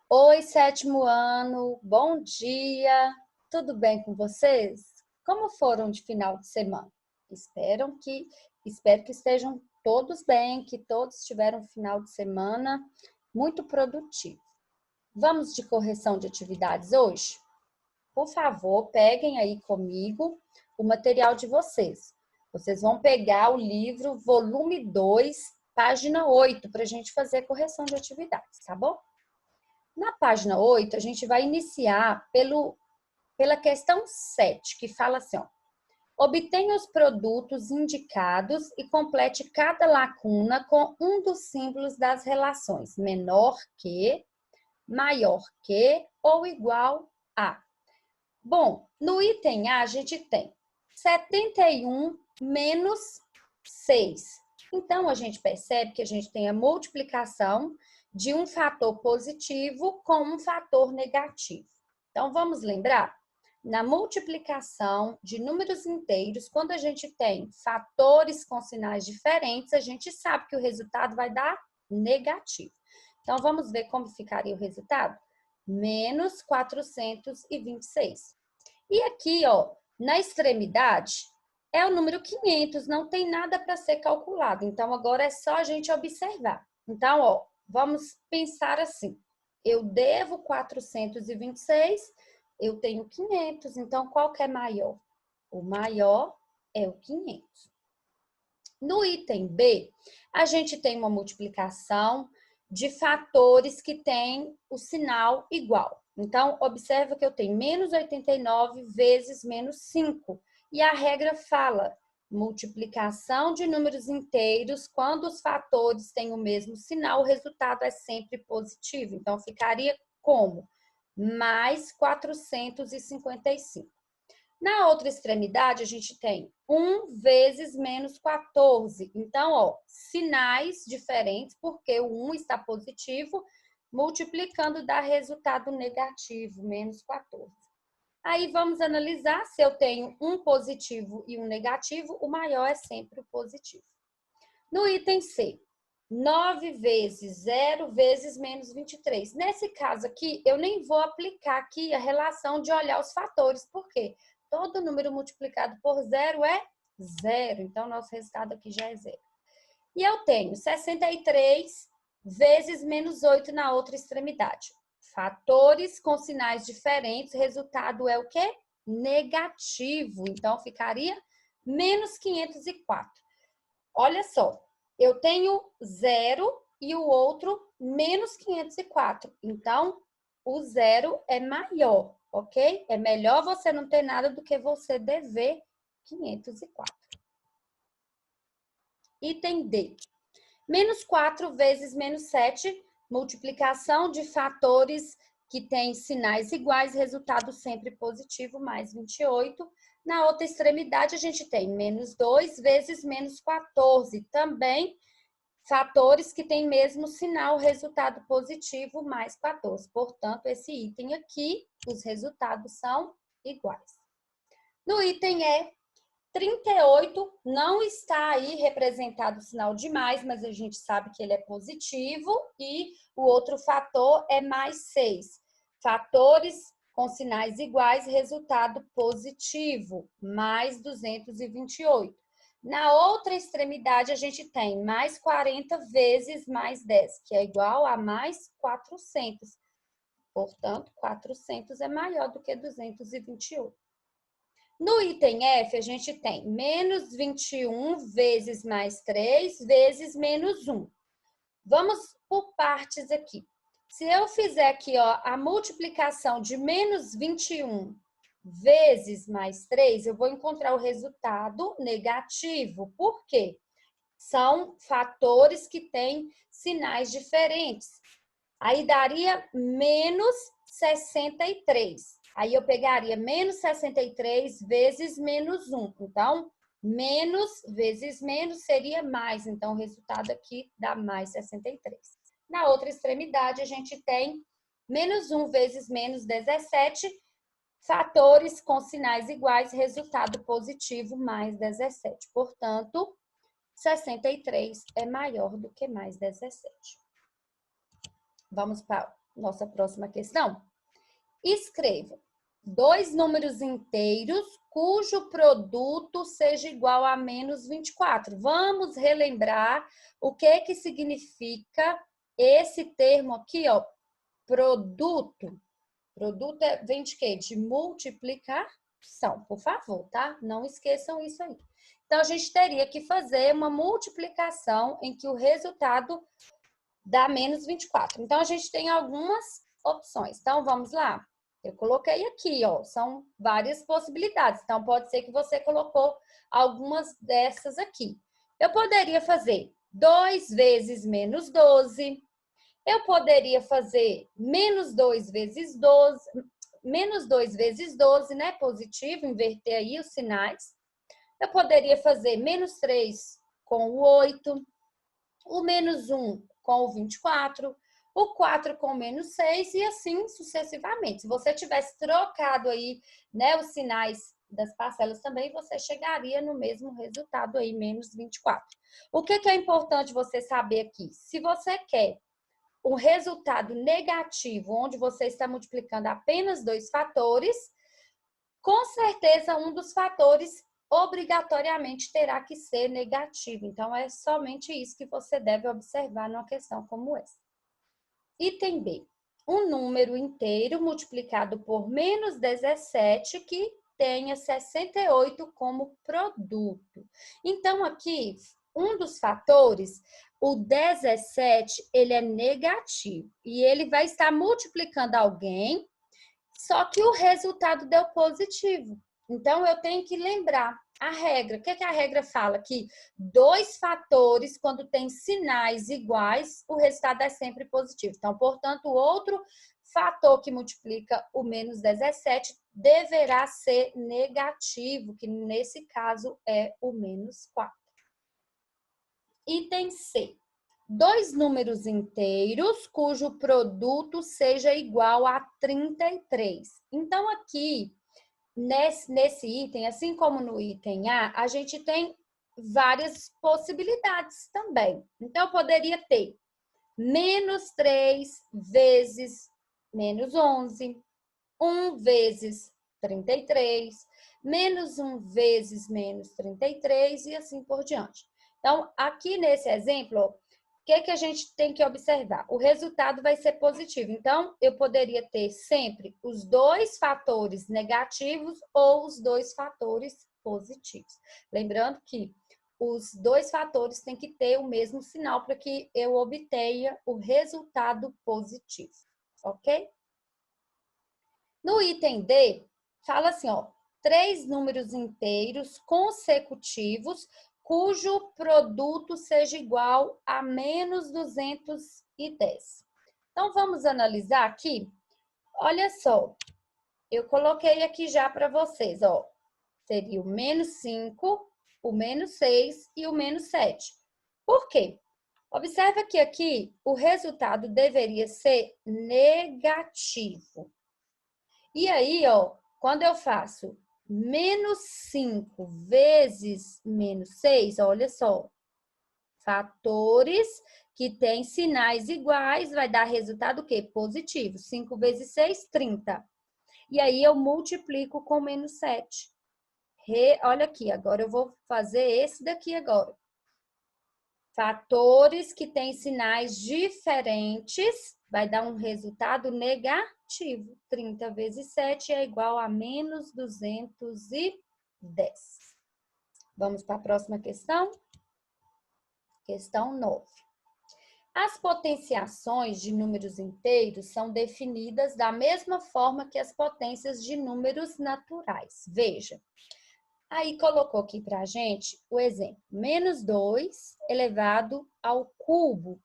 Oi, sétimo ano, bom dia, tudo bem com vocês? Como foram de final de semana? Espero que estejam todos bem, que todos tiveram um final de semana muito produtivo. Vamos de correção de atividades hoje? Por favor, peguem aí comigo o material de vocês. Vocês vão pegar o livro, volume 2, página 8, para a gente fazer correção de atividades, tá bom? Na página 8, a gente vai iniciar pela questão 7, que fala assim, ó, obtenha os produtos indicados e complete cada lacuna com um dos símbolos das relações menor que, maior que ou igual a. Bom, no item A, a gente tem 71 menos 6. Então, a gente percebe que a gente tem a multiplicação de um fator positivo com um fator negativo. Então, vamos lembrar? Na multiplicação de números inteiros, quando a gente tem fatores com sinais diferentes, a gente sabe que o resultado vai dar negativo. Então, vamos ver como ficaria o resultado? Menos 426. E aqui, ó, na extremidade, é o número 500, não tem nada para ser calculado. Então, agora é só a gente observar. Então, ó, vamos pensar assim. Eu devo 426, eu tenho 500. Então, qual que é maior? O maior é o 500. No item B, a gente tem uma multiplicação de fatores que têm o sinal igual. Então, observa que eu tenho menos 89 vezes menos 5. E a regra fala, multiplicação de números inteiros, quando os fatores têm o mesmo sinal, o resultado é sempre positivo. Então, ficaria como? Mais 455. Na outra extremidade, a gente tem 1 vezes menos 14. Então, ó, sinais diferentes, porque o 1 está positivo, multiplicando dá resultado negativo, menos 14. Aí vamos analisar se eu tenho um positivo e um negativo, o maior é sempre o positivo. No item C, 9 vezes 0 vezes menos 23. Nesse caso aqui, eu nem vou aplicar aqui a relação de olhar os fatores, por quê? Todo número multiplicado por zero é zero, então nosso resultado aqui já é zero. E eu tenho 63 vezes menos 8 na outra extremidade. Fatores com sinais diferentes, o resultado é o quê? Negativo, então ficaria menos 504. Olha só, eu tenho 0 e o outro menos 504. Então, o 0 é maior, ok? É melhor você não ter nada do que você dever 504. Item D. Menos 4 vezes menos 7, multiplicação de fatores que têm sinais iguais, resultado sempre positivo, mais 28. Na outra extremidade, a gente tem menos 2 vezes menos 14, também fatores que têm mesmo sinal, resultado positivo, mais 14. Portanto, esse item aqui, os resultados são iguais. No item E, 38 não está aí representado o sinal de mais, mas a gente sabe que ele é positivo e o outro fator é mais 6. Fatores com sinais iguais, resultado positivo, mais 228. Na outra extremidade, a gente tem mais 40 vezes mais 10, que é igual a mais 400. Portanto, 400 é maior do que 228. No item F, a gente tem menos 21 vezes mais 3 vezes menos 1. Vamos por partes aqui. Se eu fizer aqui, ó, a multiplicação de menos 21 vezes mais 3, eu vou encontrar o resultado negativo. Por quê? São fatores que têm sinais diferentes. Aí daria menos 63. Aí eu pegaria menos 63 vezes menos 1. Então, menos vezes menos seria mais. Então, o resultado aqui dá mais 63. Na outra extremidade, a gente tem menos 1 vezes menos 17. Fatores com sinais iguais, resultado positivo, mais 17. Portanto, 63 é maior do que mais 17. Vamos para Nossa próxima questão. Escreva 2 números inteiros cujo produto seja igual a menos 24. Vamos relembrar o que significa esse termo aqui, ó, produto. Produto vem de quê? De multiplicação, por favor, tá? Não esqueçam isso aí. Então, a gente teria que fazer uma multiplicação em que o resultado dá menos 24. Então, a gente tem algumas opções. Então, vamos lá. Eu coloquei aqui, ó, são várias possibilidades. Então, pode ser que você colocou algumas dessas aqui. Eu poderia fazer 2 vezes menos 12. Eu poderia fazer menos 2 vezes 12. Menos 2 vezes 12, né? Positivo, inverter aí os sinais. Eu poderia fazer menos 3 com o 8. O menos 1 com o 24. O 4 com menos 6 e assim sucessivamente. Se você tivesse trocado aí, né, os sinais das parcelas também, você chegaria no mesmo resultado aí, menos 24. O que é importante você saber aqui? Se você quer um resultado negativo, onde você está multiplicando apenas 2 fatores, com certeza um dos fatores obrigatoriamente terá que ser negativo. Então, é somente isso que você deve observar numa questão como essa. Item B. Um número inteiro multiplicado por menos 17 que tenha 68 como produto. Então, aqui, um dos fatores, o 17, ele é negativo. E ele vai estar multiplicando alguém, só que o resultado deu positivo. Então, eu tenho que lembrar a regra. O que a regra fala? Que 2 fatores, quando tem sinais iguais, o resultado é sempre positivo. Então, portanto, o outro fator que multiplica o menos 17 deverá ser negativo, que nesse caso é o menos 4. Item C. 2 números inteiros cujo produto seja igual a 33. Então, aqui, nesse item, assim como no item A, a gente tem várias possibilidades também. Então, eu poderia ter menos 3 vezes menos 11, 1 vezes 33, menos 1 vezes menos 33 e assim por diante. Então, aqui nesse exemplo, o que a gente tem que observar? O resultado vai ser positivo. Então, eu poderia ter sempre os 2 fatores negativos ou os 2 fatores positivos. Lembrando que os 2 fatores têm que ter o mesmo sinal para que eu obtenha o resultado positivo, ok? No item D, fala assim, ó, 3 números inteiros consecutivos cujo produto seja igual a menos 210. Então, vamos analisar aqui. Olha só, eu coloquei aqui já para vocês, ó. Seria o menos 5, o menos 6 e o menos 7. Por quê? Observa que aqui o resultado deveria ser negativo. E aí, ó, quando eu faço menos 5 vezes menos 6, olha só, fatores que têm sinais iguais vai dar resultado o quê? Positivo. 5 vezes 6, 30. E aí eu multiplico com menos 7. Olha aqui, agora eu vou fazer esse daqui agora. Fatores que têm sinais diferentes vai dar um resultado negativo. 30 vezes 7 é igual a menos 210. Vamos para a próxima questão? Questão 9. As potenciações de números inteiros são definidas da mesma forma que as potências de números naturais. Veja. Aí colocou aqui para a gente o exemplo, menos 2 elevado ao cubo,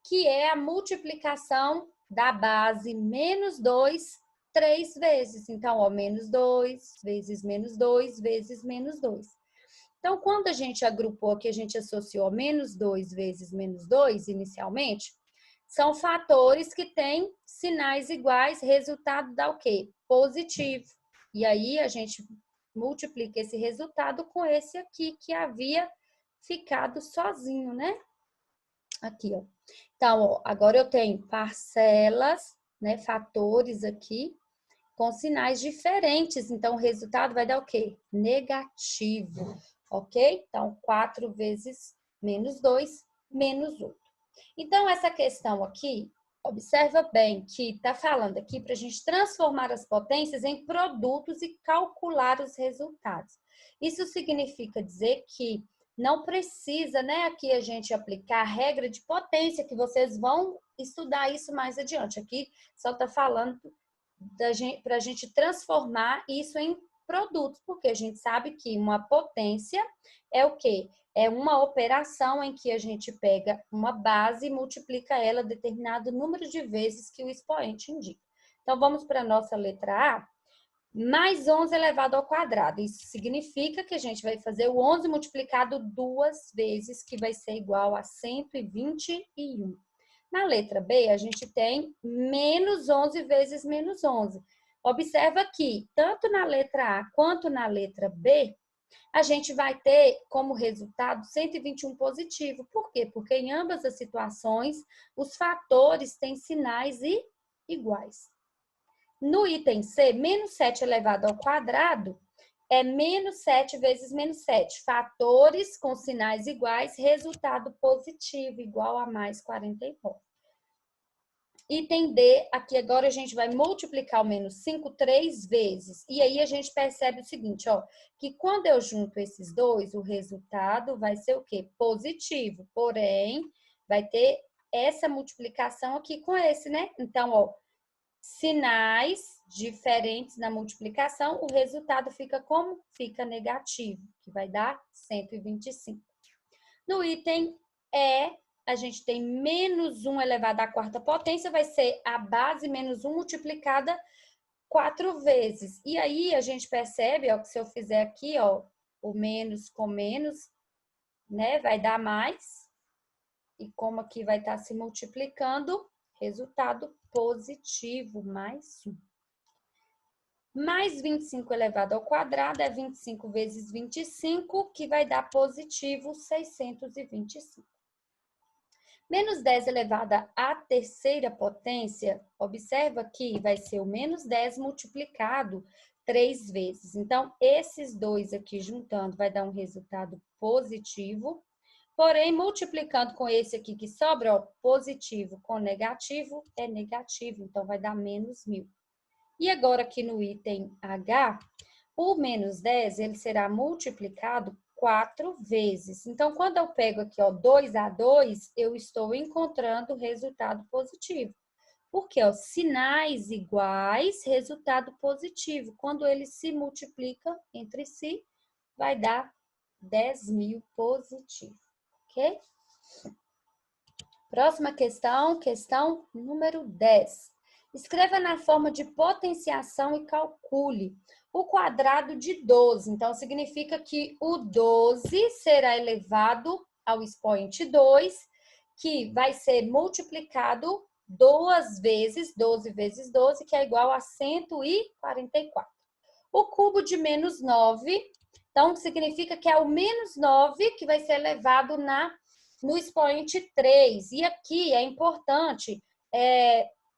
que é a multiplicação da base menos 2 3 vezes. Então, ó, menos 2 vezes menos 2 vezes menos 2. Então, quando a gente agrupou aqui, a gente associou menos 2 vezes menos 2 inicialmente, são fatores que têm sinais iguais, resultado dá o quê? Positivo. E aí, a gente multiplica esse resultado com esse aqui que havia ficado sozinho, né? Aqui, ó. Então, ó, agora eu tenho parcelas né, fatores aqui com sinais diferentes. Então, o resultado vai dar o quê? Negativo, ok? Então, 4 vezes menos 2, menos 8. Então, essa questão aqui, observa bem que está falando aqui para a gente transformar as potências em produtos e calcular os resultados. Isso significa dizer que não precisa, né, aqui a gente aplicar a regra de potência, que vocês vão estudar isso mais adiante. Aqui só está falando para a gente transformar isso em produtos, porque a gente sabe que uma potência é o quê? É uma operação em que a gente pega uma base e multiplica ela determinado número de vezes que o expoente indica. Então, vamos para a nossa letra A. Mais 11 elevado ao quadrado. Isso significa que a gente vai fazer o 11 multiplicado 2 vezes, que vai ser igual a 121. Na letra B, a gente tem menos 11 vezes menos 11. Observa que, tanto na letra A quanto na letra B, a gente vai ter como resultado 121 positivo. Por quê? Porque em ambas as situações, os fatores têm sinais iguais. No item C, menos 7 elevado ao quadrado é menos 7 vezes menos 7. Fatores com sinais iguais, resultado positivo, igual a mais 49. Item D, aqui agora a gente vai multiplicar o menos 5 3 vezes. E aí a gente percebe o seguinte, ó, que quando eu junto esses dois, o resultado vai ser o quê? Positivo. Porém, vai ter essa multiplicação aqui com esse, né? Então, ó, sinais diferentes na multiplicação, o resultado fica como? Fica negativo, que vai dar 125. No item E, a gente tem menos 1 elevado à quarta potência, vai ser a base menos 1 multiplicada 4 vezes. E aí, a gente percebe, ó, que se eu fizer aqui, ó, o menos com menos, né, vai dar mais. E como aqui vai estar se multiplicando, resultado positivo, mais 1. Mais 25 elevado ao quadrado é 25 vezes 25, que vai dar positivo 625. Menos 10 elevado à terceira potência, observa que vai ser o menos 10 multiplicado 3 vezes. Então, esses dois aqui juntando vai dar um resultado positivo. Porém, multiplicando com esse aqui que sobra, ó, positivo com negativo, é negativo. Então, vai dar menos 1000. E agora aqui no item H, o menos 10, ele será multiplicado 4 vezes. Então, quando eu pego aqui, ó, 2 a 2, eu estou encontrando o resultado positivo. Porque, ó, sinais iguais, resultado positivo. Quando eles se multiplicam entre si, vai dar 10.000 positivo, ok? Próxima questão, questão número 10. Escreva na forma de potenciação e calcule o quadrado de 12. Então, significa que o 12 será elevado ao expoente 2, que vai ser multiplicado 2 vezes, 12 vezes 12, que é igual a 144. O cubo de menos 9, então, significa que é o menos 9 que vai ser elevado no expoente 3. E aqui é importante,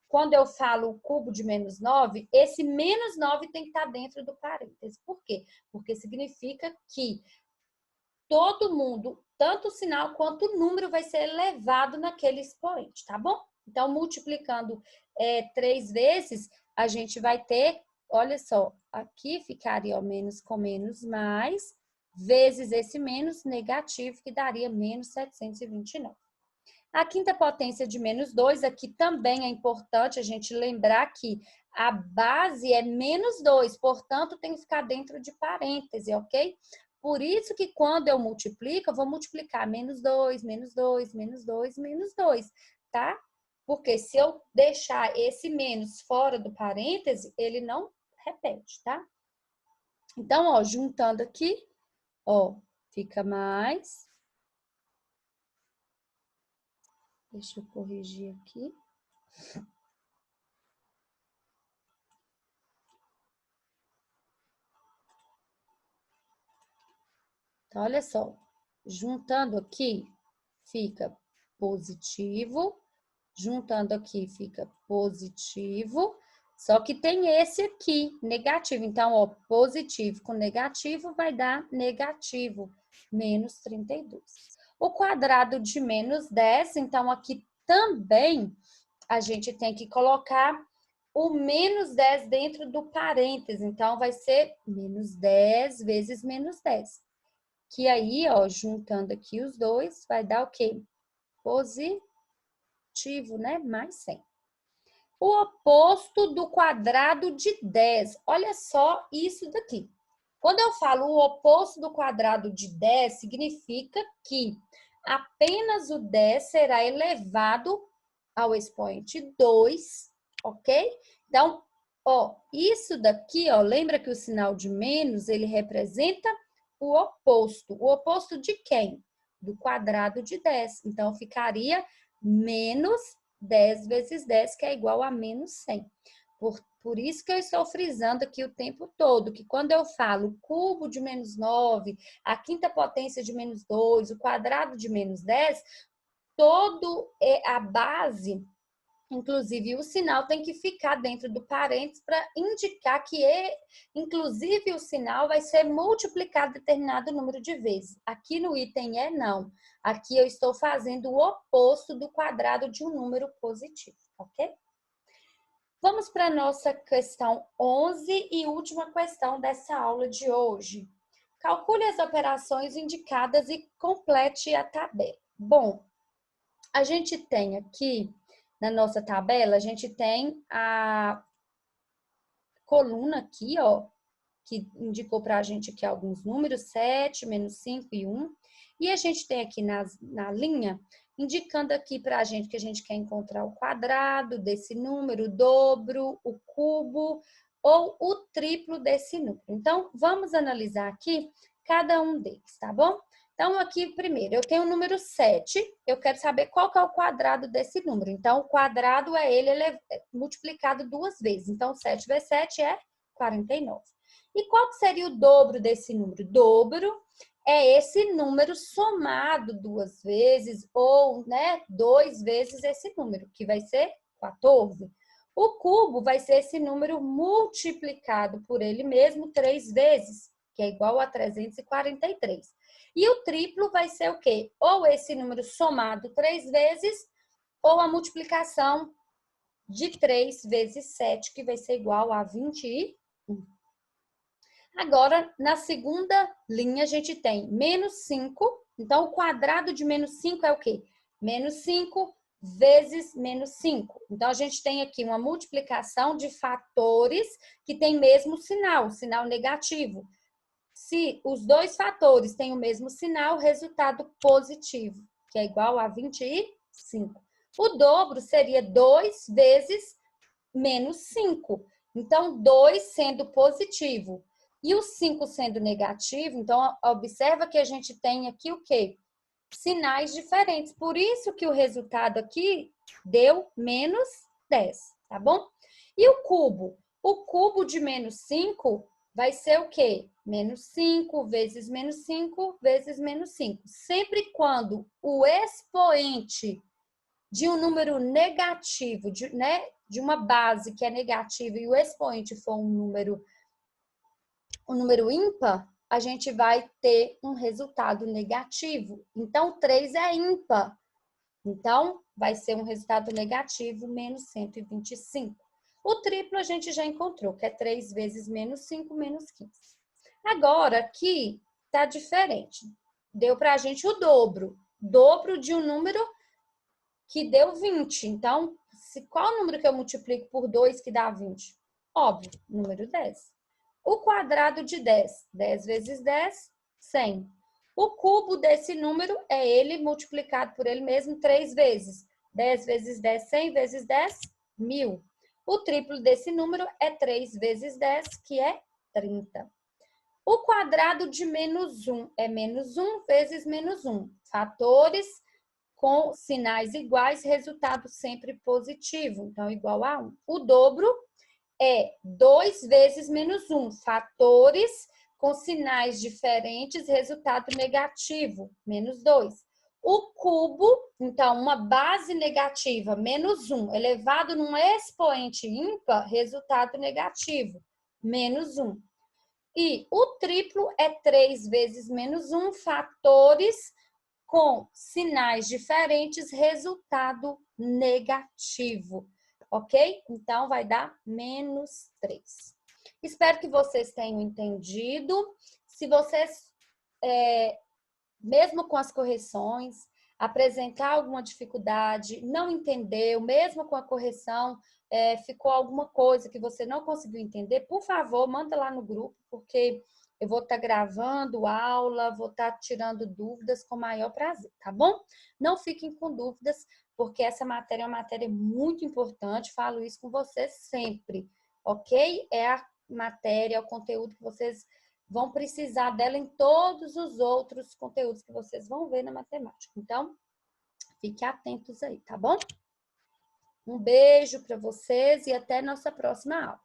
quando eu falo o cubo de menos 9, esse menos 9 tem que estar dentro do parêntese. Por quê? Porque significa que todo mundo, tanto o sinal quanto o número, vai ser elevado naquele expoente, tá bom? Então, multiplicando 3 vezes, a gente vai ter, olha só, aqui ficaria o menos com menos mais, vezes esse menos negativo, que daria menos 729. A quinta potência de menos 2, aqui também é importante a gente lembrar que a base é menos 2, portanto, tem que ficar dentro de parêntese, ok? Por isso que quando eu multiplico, eu vou multiplicar menos 2, menos 2, menos 2, menos 2, tá? Porque se eu deixar esse menos fora do parêntese, ele não repete, tá? Então, ó, juntando aqui, ó, fica mais. Deixa eu corrigir aqui. Então, olha só, juntando aqui, fica positivo, Juntando aqui fica positivo, só que tem esse aqui, negativo. Então, ó, positivo com negativo vai dar negativo, menos 32. O quadrado de menos 10, então aqui também a gente tem que colocar o menos 10 dentro do parêntese. Então, vai ser menos 10 vezes menos 10. Que aí, ó, juntando aqui os dois, vai dar o quê? Positivo, né? Mais 100. O oposto do quadrado de 10. Olha só isso daqui. Quando eu falo o oposto do quadrado de 10, significa que apenas o 10 será elevado ao expoente 2, ok? Então, ó, isso daqui, ó, lembra que o sinal de menos, ele representa o oposto. O oposto de quem? Do quadrado de 10. Então, ficaria menos 10 vezes 10, que é igual a menos 100. Por isso que eu estou frisando aqui o tempo todo, que quando eu falo cubo de menos 9, a quinta potência de menos 2, o quadrado de menos 10, todo a base, inclusive o sinal, tem que ficar dentro do parênteses para indicar que, inclusive, o sinal vai ser multiplicado determinado número de vezes. Aqui no item não. Aqui eu estou fazendo o oposto do quadrado de um número positivo, ok? Vamos para a nossa questão 11 e última questão dessa aula de hoje. Calcule as operações indicadas e complete a tabela. Bom, a gente tem aqui, na nossa tabela, a gente tem a coluna aqui, ó, que indicou para a gente aqui alguns números, 7, menos 5 e 1. E a gente tem aqui na linha, indicando aqui para a gente que a gente quer encontrar o quadrado desse número, o dobro, o cubo ou o triplo desse número. Então, vamos analisar aqui cada um deles, tá bom? Então, aqui, primeiro, eu tenho o número 7, eu quero saber qual que é o quadrado desse número. Então, o quadrado é ele multiplicado 2 vezes. Então, 7 vezes 7 é 49. E qual que seria o dobro desse número? Dobro é esse número somado 2 vezes ou, né, 2 vezes esse número, que vai ser 14. O cubo vai ser esse número multiplicado por ele mesmo 3 vezes, que é igual a 343. E o triplo vai ser o quê? Ou esse número somado 3 vezes, ou a multiplicação de 3 vezes 7, que vai ser igual a 21. Agora, na segunda linha, a gente tem menos 5. Então, o quadrado de menos 5 é o quê? Menos 5 vezes menos 5. Então, a gente tem aqui uma multiplicação de fatores que tem mesmo sinal, sinal negativo. Se os dois fatores têm o mesmo sinal, resultado positivo, que é igual a 25. O dobro seria 2 vezes menos 5. Então, 2 sendo positivo e o 5 sendo negativo, então observa que a gente tem aqui o quê? Sinais diferentes. Por isso que o resultado aqui deu menos 10, tá bom? E o cubo? O cubo de menos 5 vai ser o quê? Menos 5 vezes menos 5 vezes menos 5. Sempre quando o expoente de um número negativo, de uma base que é negativa e o expoente for um número ímpar, a gente vai ter um resultado negativo. Então, 3 é ímpar. Então, vai ser um resultado negativo, menos 125. O triplo a gente já encontrou, que é 3 vezes menos 5, menos 15. Agora, aqui tá diferente. Deu pra gente o dobro. Dobro de um número que deu 20. Então, qual número que eu multiplico por 2 que dá 20? Óbvio, número 10. O quadrado de 10. 10 vezes 10, 100. O cubo desse número é ele multiplicado por ele mesmo 3 vezes. 10 vezes 10, 100 vezes 10, 1000. O triplo desse número é 3 vezes 10, que é 30. O quadrado de menos 1 é menos 1 vezes menos 1. Fatores com sinais iguais, resultado sempre positivo. Então, igual a 1. O dobro é 2 vezes menos 1. Fatores com sinais diferentes, resultado negativo, menos 2. O cubo, então, uma base negativa, menos 1, elevado num expoente ímpar, resultado negativo, menos 1. E o triplo é 3 vezes menos 1, fatores com sinais diferentes, resultado negativo, ok? Então, vai dar menos 3. Espero que vocês tenham entendido. Se vocês, mesmo com as correções, apresentar alguma dificuldade, não entendeu, mesmo com a correção, ficou alguma coisa que você não conseguiu entender, por favor, manda lá no grupo, porque eu vou estar gravando aula, vou estar tirando dúvidas com o maior prazer, tá bom? Não fiquem com dúvidas, porque essa matéria é uma matéria muito importante, falo isso com vocês sempre, ok? É a matéria, é o conteúdo que vocês vão precisar dela em todos os outros conteúdos que vocês vão ver na matemática. Então, fiquem atentos aí, tá bom? Um beijo para vocês e até nossa próxima aula.